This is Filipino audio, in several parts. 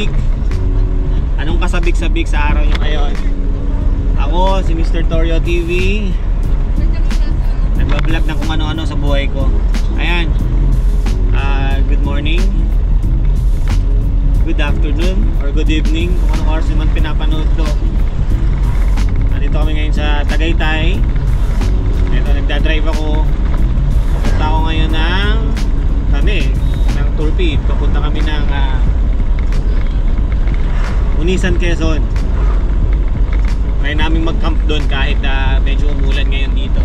kasabik? Anong kasabik-sabik sa araw nyo ngayon? Ako, si Mr. Torio TV. Nagbablog na kung ano-ano sa buhay ko. Ayan. Good morning, good afternoon, or good evening kung anong oras naman pinapanood to. Nandito kami ngayon sa Tagaytay. Ito, nagdadrive ako. Papunta ako ngayon ng Turpid. Papunta kami ng Unisan, Quezon. Try namin mag-camp doon kahit medyo umulan ngayon dito.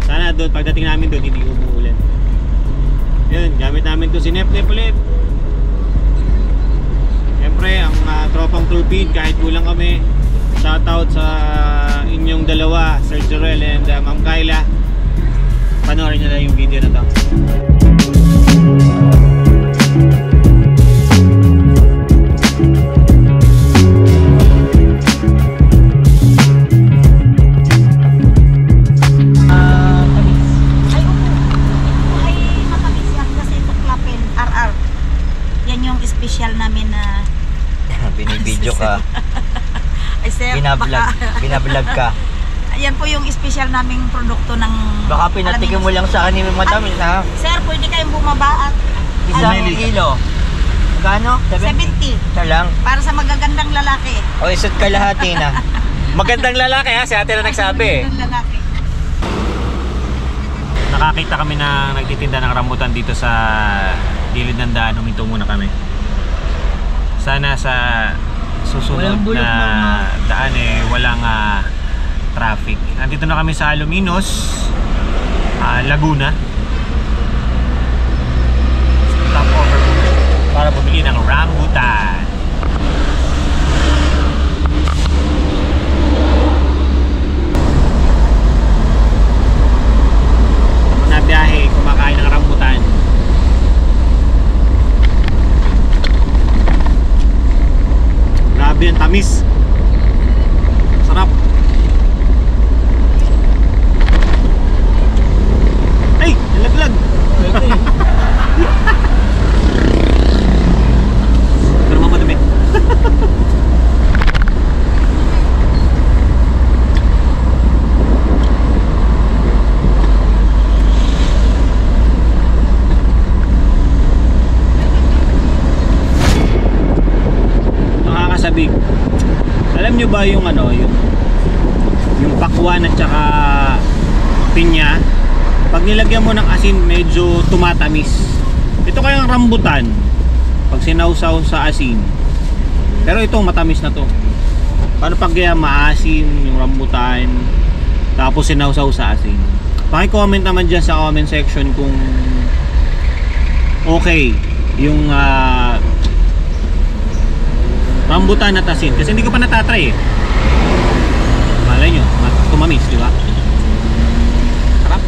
Sana doon, pagdating namin doon, hindi umuulan. Yun, gamit namin to si Nep-Nep ulit. Siyempre, ang tropang Turpid, kahit kulang kami, shoutout sa inyong dalawa, Sir Jorel and Ma'am Kyla. Panoorin nyo na yung video na to. Special namin na binibidyo ka. Ay, sir, binablog ka. Ayan po yung special naming produkto ng baka pinatikin mo lang sa akin yung matamis ha. Sir, pwede kayong bumaba at isang kilo. Magkano? 70. Ito lang. Para sa magagandang lalaki. O isot kalahati na. Magandang lalaki ha, si ate na nagsabi. Magandang lalaki. Nakakita kami na nagtitinda ng rambutan dito sa gilid ng daan. Huminto muna kami. Sana sa susunod na daan walang traffic. Andito na kami sa Aluminos, Laguna. Stop over para bumili ng rambutan. Na biyahe, kumakain ng rambutan. Grabe ang tamis. Sarap. Ay, nalaglag. Pero mamadumi. Nakakasabik. Alam nyo ba yung yung pakwan at saka pinya, pag nilagyan mo ng asin medyo tumatamis. Ito kayang rambutan pag sinausaw sa asin, pero ito matamis na to. Paano pag maasim yung rambutan tapos sinausaw sa asin? Paki-comment naman dyan sa comment section kung okay yung rambutan at asin, kasi hindi ko pa natatry eh. Malay nyo, tumamis, di ba? Sarap.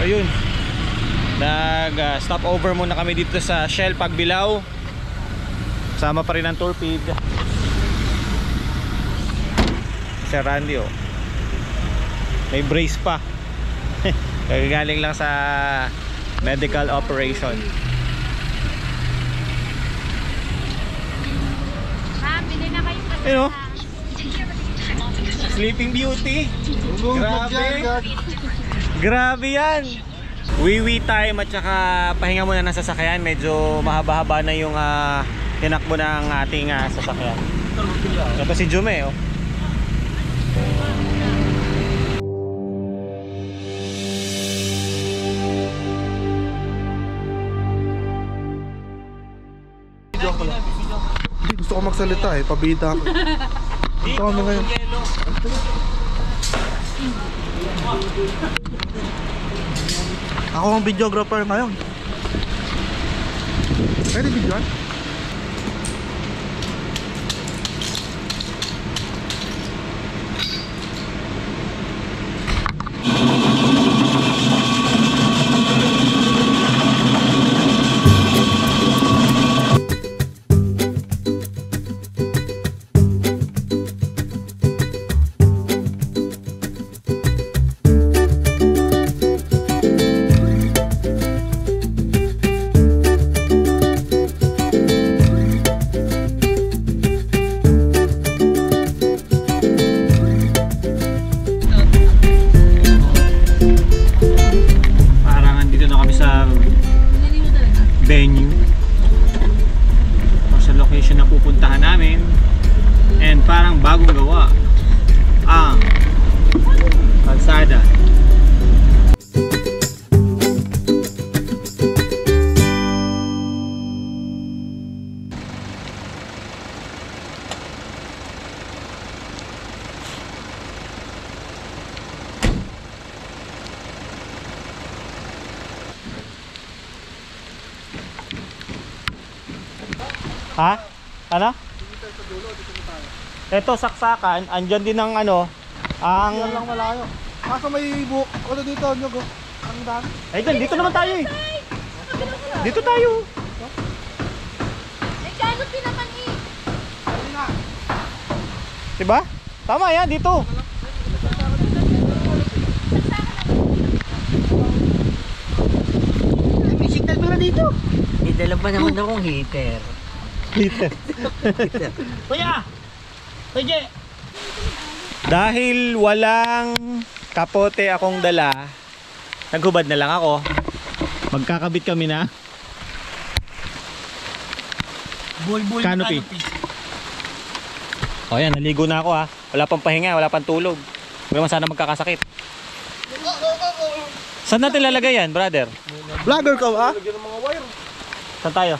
Ayun, stop over muna kami dito sa Shell Pagbilao. Sama pa rin ang Turpid. Sir Randy may brace pa. Galing lang sa medical operation. Ayun Sleeping Beauty. Grabe. Grabe yan. Wiwi time at saka pahinga muna ng sasakyan. Medyo mahaba-haba na yung tinakbo ng ating sasakyan. Ito si Jume Gusto ko magsalita pabida ako. Gusto ko ngayon. Ako ang videographer ngayon. Pwede videoan? parang bagong gawa ang kalsada. Ha? Ano? Ito saksakan, andyan din ang ano, ang... Yan lang malayo. Kaso may buhok. Ano dito, nyog? Ang dami. Ay, dito naman tayo eh. Dito tayo. May canopy naman eh. Hindi nga. Diba? Tama yan, dito. May signal pala dito. May dala pa naman akong heater. Dito. Kuya! Kuya! Dahil walang kapote akong dala, naghubad na lang ako. Magkakabit kami na Bulbul canopy. O yan, naligo na ako ha. Wala pang pahinga, wala pang tulog. Huwag naman sana magkakasakit. Saan natin lalagay yan, brother? Vlogger ka ba? Lagyan ng mga wire. Saan tayo?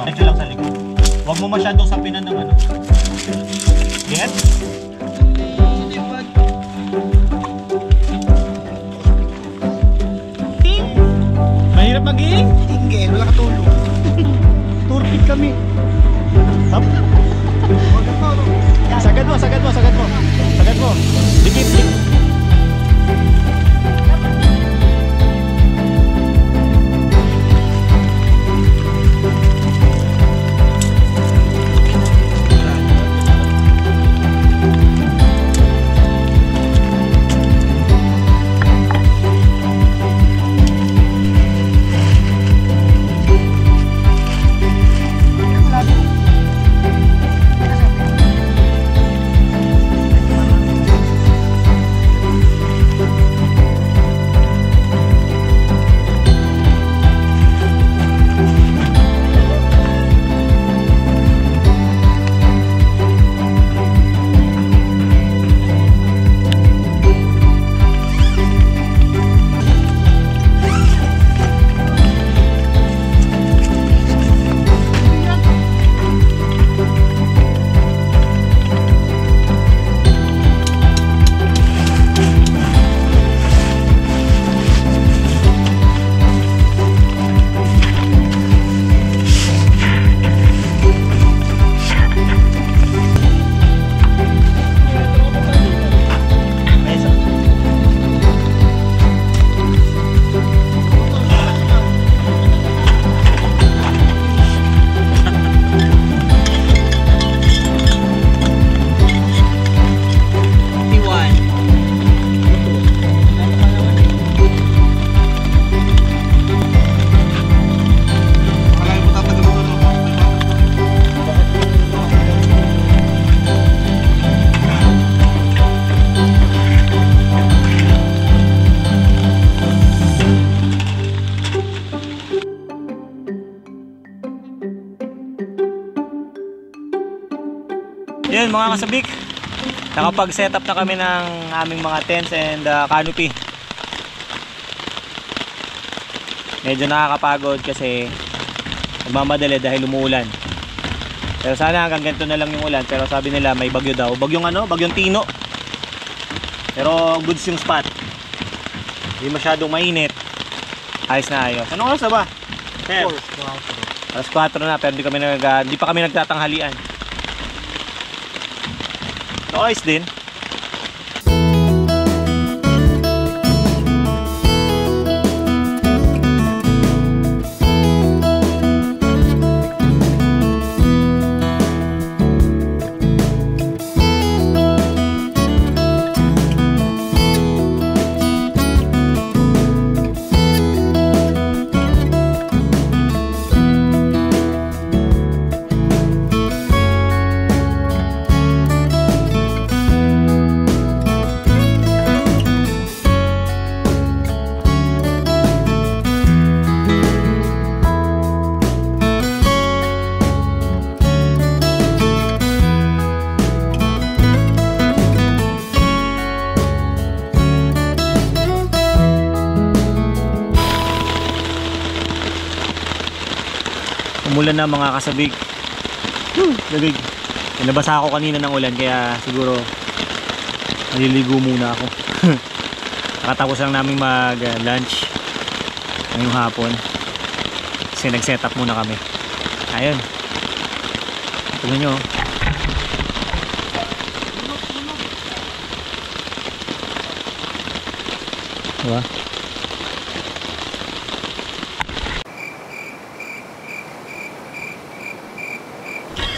Medyo lang sa likod. Huwag mo masyadong sapinan ng ano. Get? Mahirap mag-iing? Hindi, wala katulong. Turpid kami. Hop. Sagad mo, sagad mo, sagad mo. Sagad mo. Dikit, dikit. Yun mga kasabik, nakapag-set up na kami ng aming mga tents and canopy. Medyo nakakapagod kasi nagmamadali dahil umuulan. Pero sana hanggang ganito na lang yung ulan. Pero sabi nila may bagyo daw. Bagyong ano? Bagyong Tino. Pero goods yung spot. Hindi masyadong mainit. Ayos na ayos. Anong oras na ba? 10. Alas 4 na pero di pa kami nagtatanghalian. So, ayos din. Umulan na mga kasabik. Labig. Nabasa ako kanina ng ulan kaya siguro naliligo muna ako. Nakatapos lang namin mag lunch ngayong hapon. Kasi nag-set up muna kami. Ayun. Tignan nyo. Diba?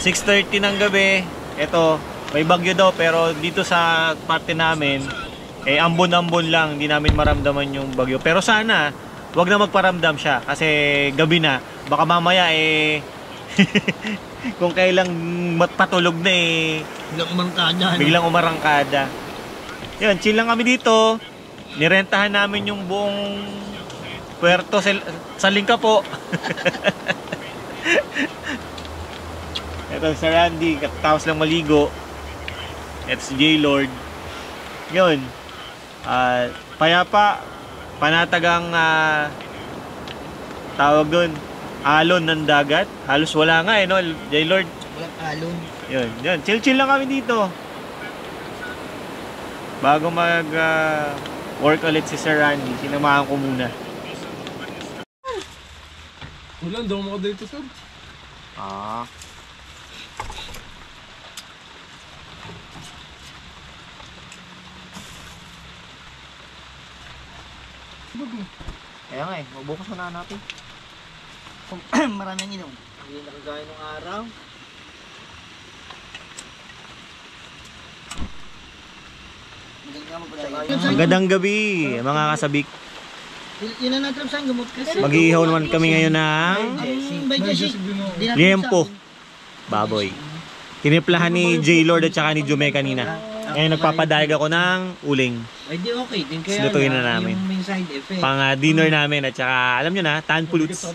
.30 ng gabi. Ito, may bagyo daw pero dito sa parte namin eh ambon-ambon lang, hindi namin maramdaman yung bagyo. Pero sana wag na magparamdam siya kasi gabi na. Baka mamaya eh kung kailang patulog na eh Biglang umarangkada. biglang umarangkada. Yun, chill lang kami dito. Nirentahan namin yung buong puerto sa Lingkapo. Ito si Randy, katapos lang maligo. Ito si J-Lord. Yun. Payapa, panatagang tawag doon, alon ng dagat. Halos wala nga no, J-Lord. Walang alon. Yun. Chill-chill lang kami dito. Bago mag work ulit si Sir Randy, sinamahan ko muna. Ulan, daw mo ka dito, sir. Kaya nga mabukas na natin. Maraming inom. Hindi nakagaya ng araw. Magandang gabi, mga kasabik. Yun na natrap saan gamot kasi. Mag-iihaw naman kami ngayon ng By Jesse. liempo. Baboy. Tiniplahan ni J-Lord at saka ni Jume kanina. Ngayon nagpapadaig ako ng uling. Ay di okay din kaya Silutuin na namin. yung may side effect. Pang dinner namin at saka alam nyo na, tan puluts.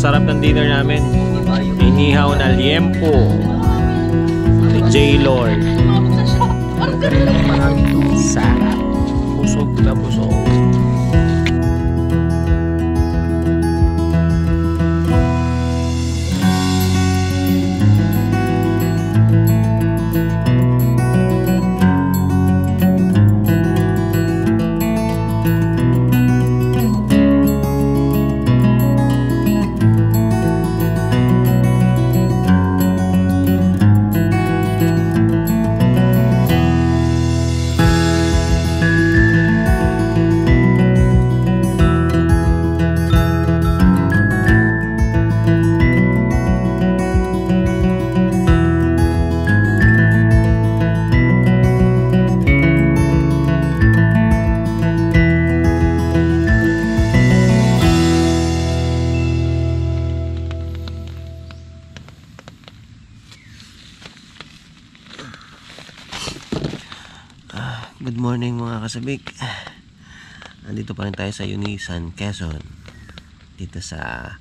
Sarap ng dinner namin. Inihaw na liempo ni J-Lord. Sarap. Busog na busog. Good morning mga kasabik. Nandito pa rin tayo sa Unisan, Quezon. Dito sa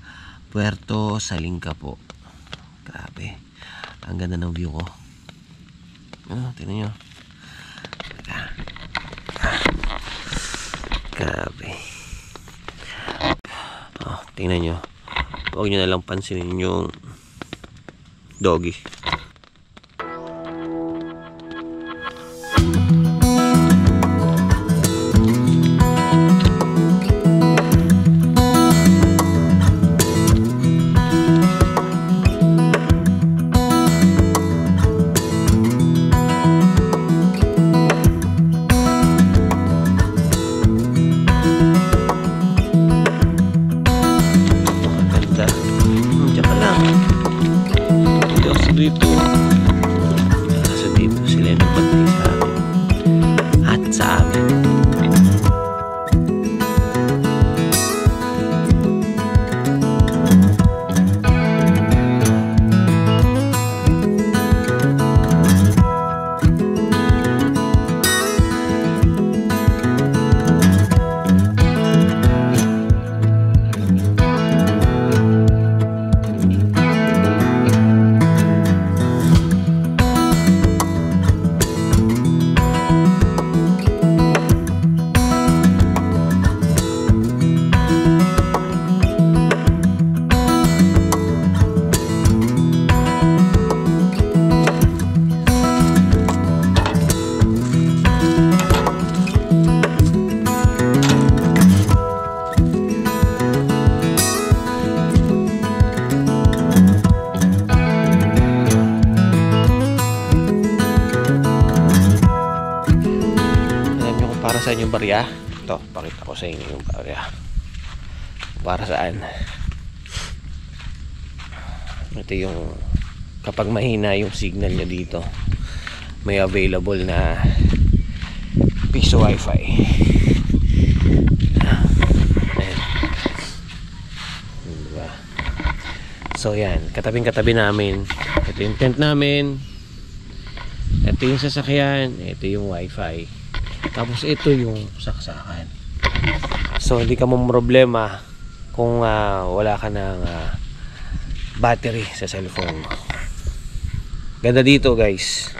Puerto Salingkapo. Grabe. Ang ganda ng view ko. Tingnan nyo. Grabe. Tingnan nyo. Huwag nyo na lang pansinin yung doggy. rito. So dito sila nagbantay sa amin. At sa amin. Para saan yung barya? Ito, pakita ko sa inyo yung barya. Para saan? Ito yung kapag mahina yung signal nyo dito, may available na piso wifi. Ayan. Diba? So yan, katabing katabi namin. Ito yung tent namin. Ito yung sasakyan. Ito yung wifi. Tapos ito yung saksakan. So hindi ka mong problema kung wala ka ng battery sa cellphone mo. Ganda dito guys.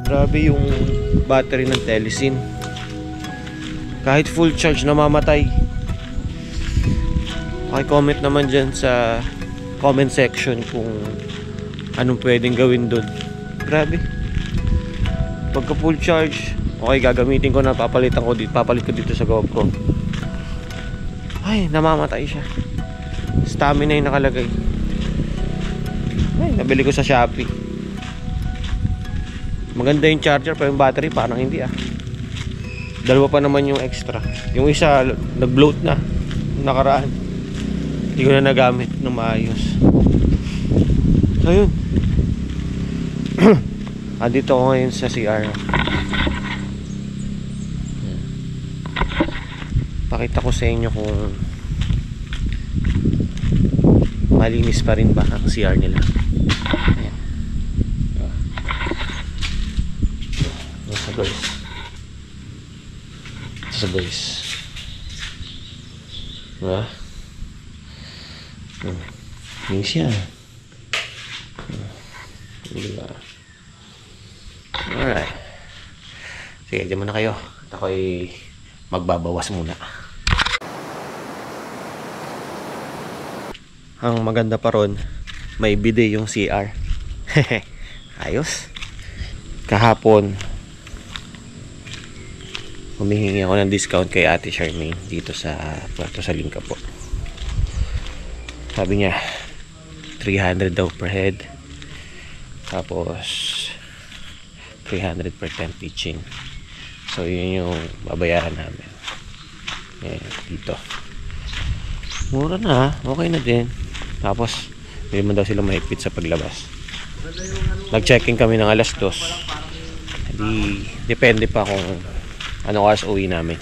Grabe yung battery ng Telesin. Kahit full charge namamatay. Paki-comment naman dyan sa comment section kung anong pwedeng gawin doon. Grabe. Pagka full charge, okay, gagamitin ko na, papalit ko dito sa GoPro. Ay, namamatay siya. Stamina yung nakalagay. Ay, nabili ko sa Shopee. Maganda yung charger, pero yung battery parang hindi Dalawa pa naman yung extra. Yung isa nag-bloat na nakaraan. Hindi ko na nagamit ng maayos. So yun. Andito ako ngayon sa CR. Pakita ko sa inyo kung malinis pa rin ba ang CR nila. Guys, ito sa guys, diba? Yun siya, diba? Alright, sige, dyan muna kayo at ako'y magbabawas muna. Ang maganda pa ron, may bidet yung CR. Ayos. Kahapon humihingi ako ng discount kay Ate Charmaine dito sa Puerto Salinca po. Sabi niya 300 daw per head, tapos 300 per tent teaching. So yun yung babayaran namin. Ayan, dito mura na, okay na din. Tapos hindi man daw sila mahigpit sa paglabas. Nag-checking kami ng alas 2. Depende pa kung anong oras uwi namin.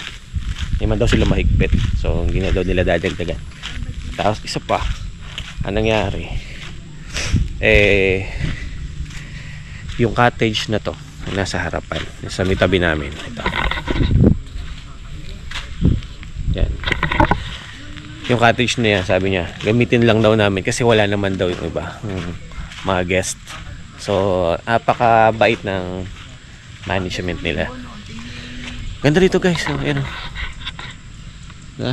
Hindi man daw sila mahigpit. So hindi na daw nila dadagdagan. Tapos isa pa, anong nangyari, yung cottage na to nasa harapan, sa may tabi namin. Ito. Yan. Yung cottage na yan, sabi niya gamitin lang daw namin kasi wala naman daw yung iba, mga guest. So napakabait ng management nila. Ganda dito guys. So, ayan o. Diba?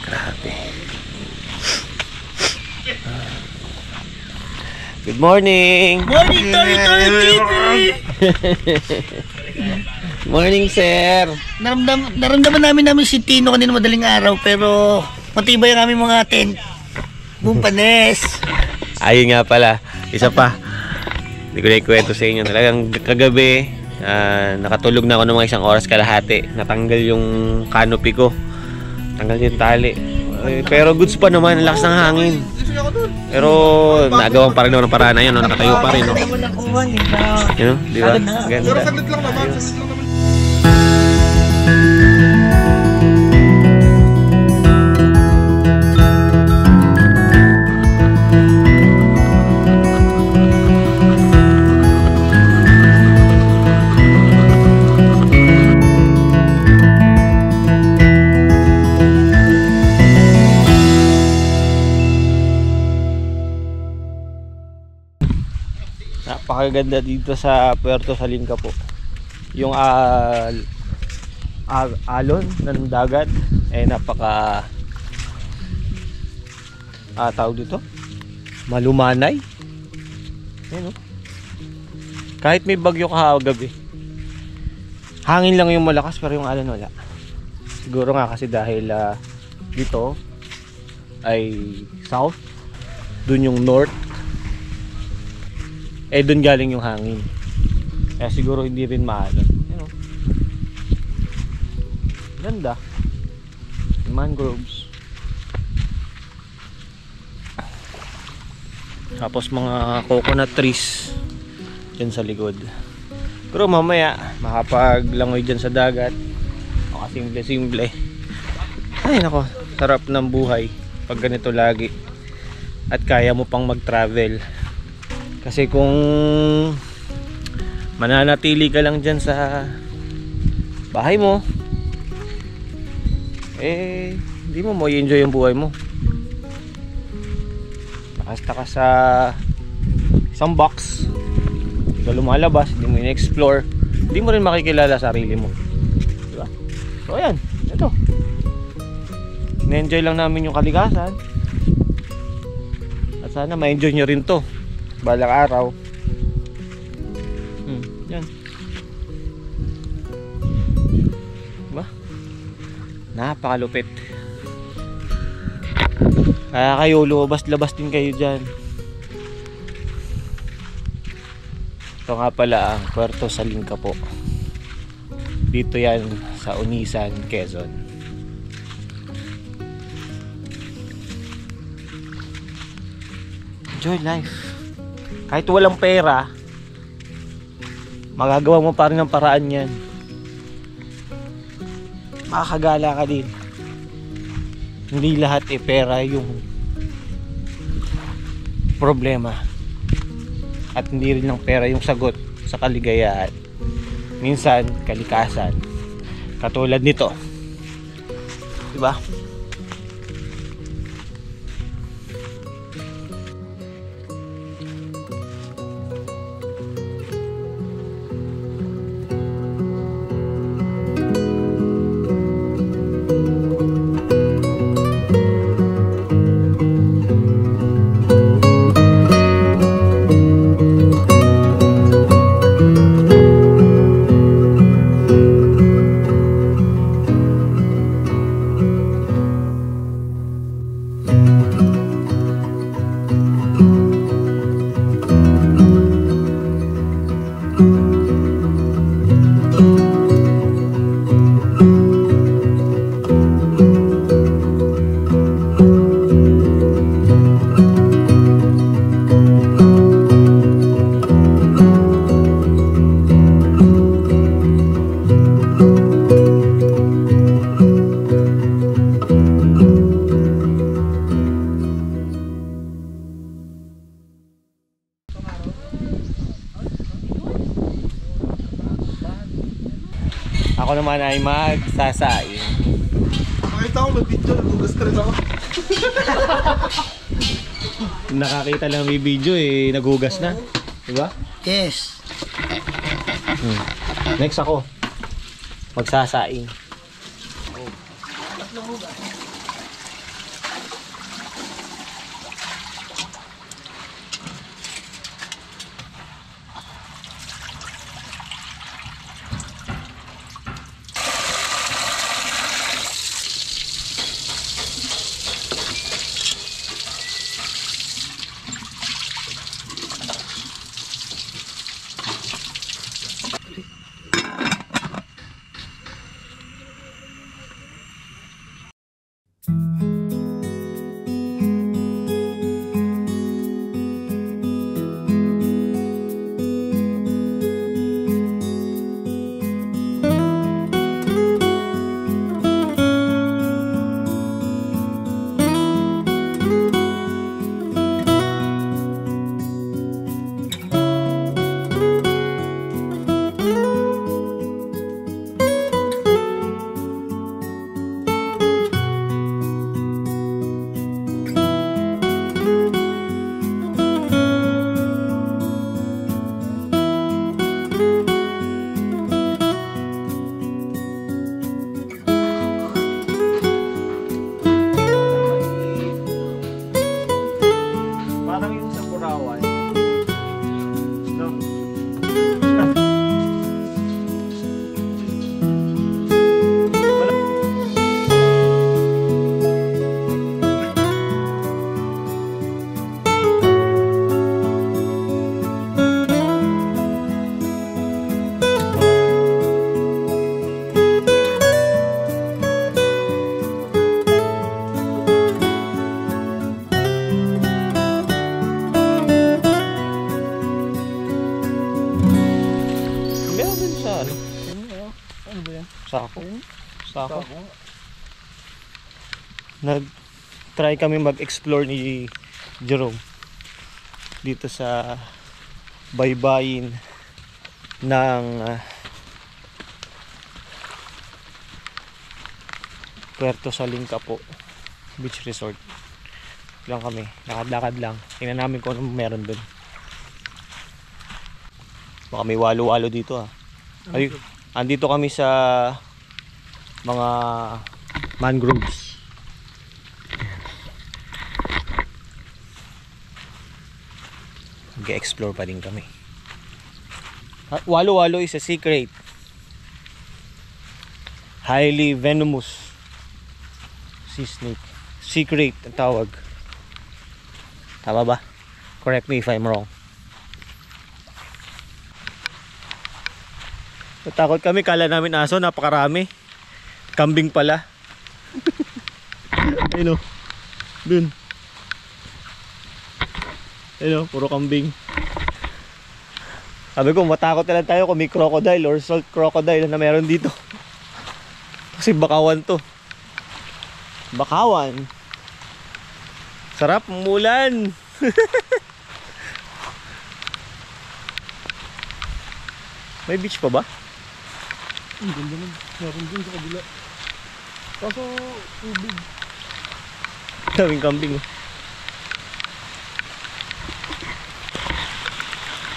Grabe. Good morning! Morning, Tori TV! Morning, sir! Naramdaman namin si Tino kanina madaling araw, pero matibay ang aming mga tent. Bumpanes. Ayun nga pala, isa pa. Hindi ko na ikwento sa inyo. Talagang kagabi, nakatulog na ako ng mga 1 oras kalahati. Natanggal yung canopy ko. Tanggal yung tali. Pero goods pa naman, ang lakas ng hangin. Pero nagawan pa rin ako ng paraan na yun, no? Nakatayo pa rin. No? You know, di ba? Pero Ganda. saglit lang naman. Napakaganda dito sa Puerto Salinca po. Yung alon ng dagat ay napaka tawag dito, malumanay. Ayan, no? Kahit may bagyo kagabi, hangin lang yung malakas pero yung alon wala. Siguro nga kasi dahil dito ay south, dun yung north, dun galing yung hangin. Kaya siguro hindi rin maalon. You know? Ganda. Mangroves. Tapos mga coconut trees dyan sa likod. Pero mamaya makapaglangoy dyan sa dagat. Simple-simple. Ay nako, sarap ng buhay pag ganito lagi. At kaya mo pang mag-travel. Kasi kung mananatili ka lang dyan sa bahay mo, hindi mo i-enjoy yung buhay mo. Nakasta ka sa isang box, hindi ka lumalabas, hindi mo in-explore, hindi mo rin makikilala sarili mo, diba? So ayan, ito, na-enjoy lang namin yung kalikasan. At sana ma-enjoy nyo rin to balang araw. Yan. Diba? Napakalupit. Kaya kayo lumabas-labas din kayo dyan. Ito nga pala ang Puerto Salinca po. Dito yan sa Onisan, Quezon. Enjoy life. Kahit walang pera, magagawa mo pa rin ng paraan yan. Makakagala ka din. Hindi lahat pera yung problema. At hindi rin ng pera yung sagot sa kaligayahan. Minsan, kalikasan. Katulad nito. Diba? Ako naman ay magsasaing. Nakita ko may video, nagugas ka rin ako. Nakakita lang may video naghugas na. Diba? Yes. Next ako. Magsasaing. Purawan. No? Sako. Nag-try kami mag-explore ni Jerome dito sa baybayin ng Puerto Salincapo Beach Resort. Lang kami, lakad-lakad lang. Tingnan namin kung ano meron dun. Baka may walo-walo dito ah. Ay, andito kami sa mga mangroves. Mag-explore pa din kami. Walo-walo is a secret. Highly venomous sea snake. Secret ang tawag. Tama ba? Correct me if I'm wrong. Natakot kami, kala namin aso, napakarami. Kambing pala. Ayun o. Dun. Ayun o, puro kambing. Sabi ko, matakot na lang tayo kung may crocodile or salt crocodile na meron dito. Kasi bakawan to. Bakawan. Sarap, umulan. May beach pa ba? Ang ganda nun. Meron dun sa kabila. Kaso, tubig. Daming kambing.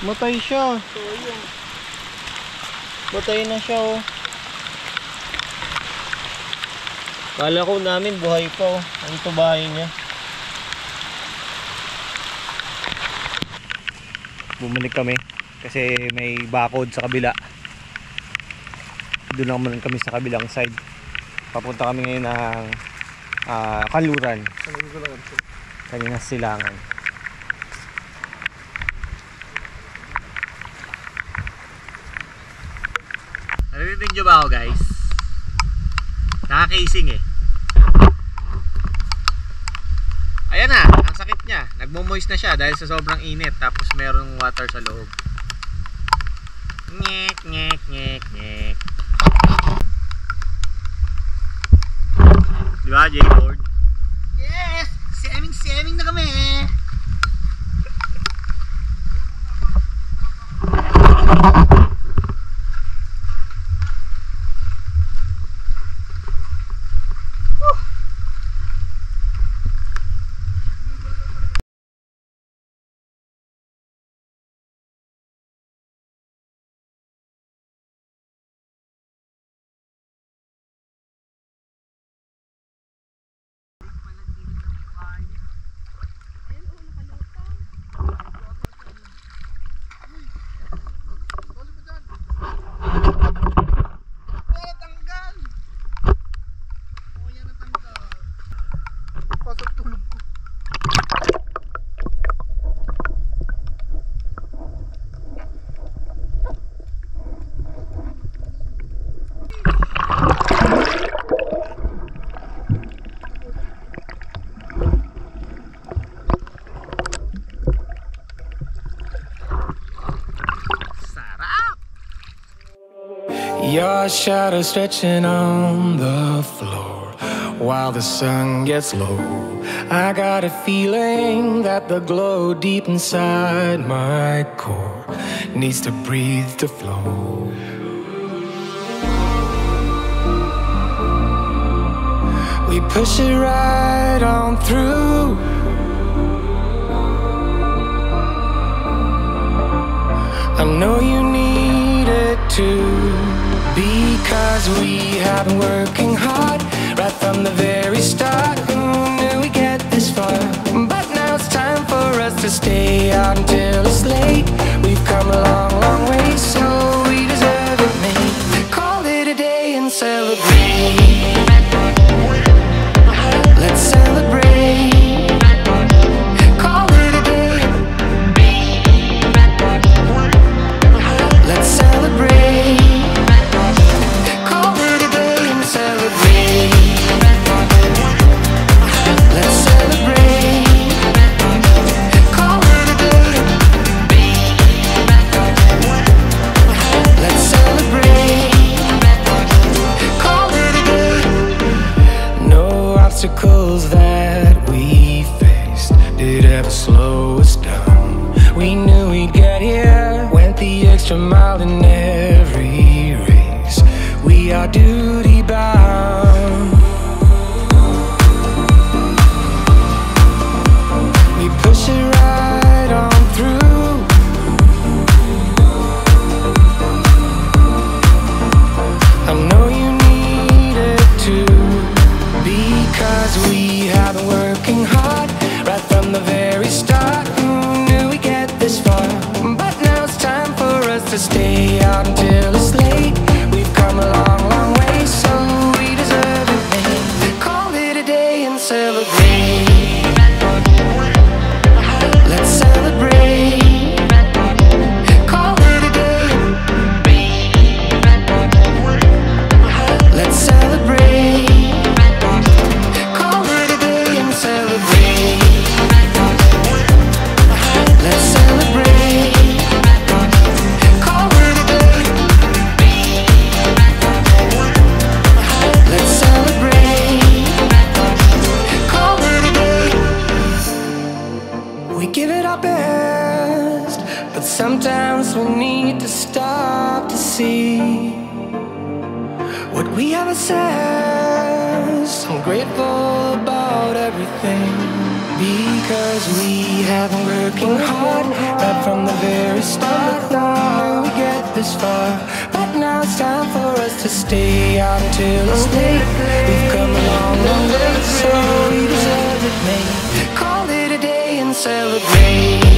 Matay siya. So, ayun. Matay na siya, oh. Kala ko namin buhay pa, oh. Ang tubahin niya. Bumalik kami kasi may bakod sa kabila. Doon naman kami sa kabilang side. Papunta kami ngayon ng Kanluran. Kanina Silangan. Narinig nyo ba ako, guys? Nakakasing eh. Ayan na, ang sakit niya. Nagmo-moist na siya dahil sa sobrang init. Tapos merong water sa loob. Nyek, nyek, nyek, nyek. Diba, J-Lord? Yes! Seming na kami! Your shadow stretching on the floor while the sun gets low. I got a feeling that the glow deep inside my core needs to breathe to flow. We push it right on through. I know you need it too, because we have been working hard right from the very start. Who knew we'd get this far? But now it's time for us to stay out until it's late. We've come a long, long way, so we deserve it, mate. Call it a day and celebrate. Let's celebrate. Call it a day. Let's celebrate. Call it a day and celebrate. Let's celebrate. Call it a day. Let's celebrate. Call it a day. No obstacles that we faced did ever slow us down. We knew we'd get here, went the extra mile in every race. We are duty bound. We push it right on through. I know you need it too, because we have been working hard right from the very start. Who knew we'd get this far? But now it's time for us to stay out until it's late. We've come a long, long way, so we deserve it, mate. Call it a day and celebrate. Let's celebrate. Call it a day. Let's celebrate. Call it a day and celebrate. Let's celebrate. Call it a day. Let's celebrate. Call it a day. We give it our best, but sometimes we need to stop to see what we have assessed. I'm grateful about everything, because we have been working hard right from the very start. Who knew we'd get this far? But now it's time for us to stay out until it's late. We've come a long, long way, so we deserve it, mate. Call it a day and celebrate.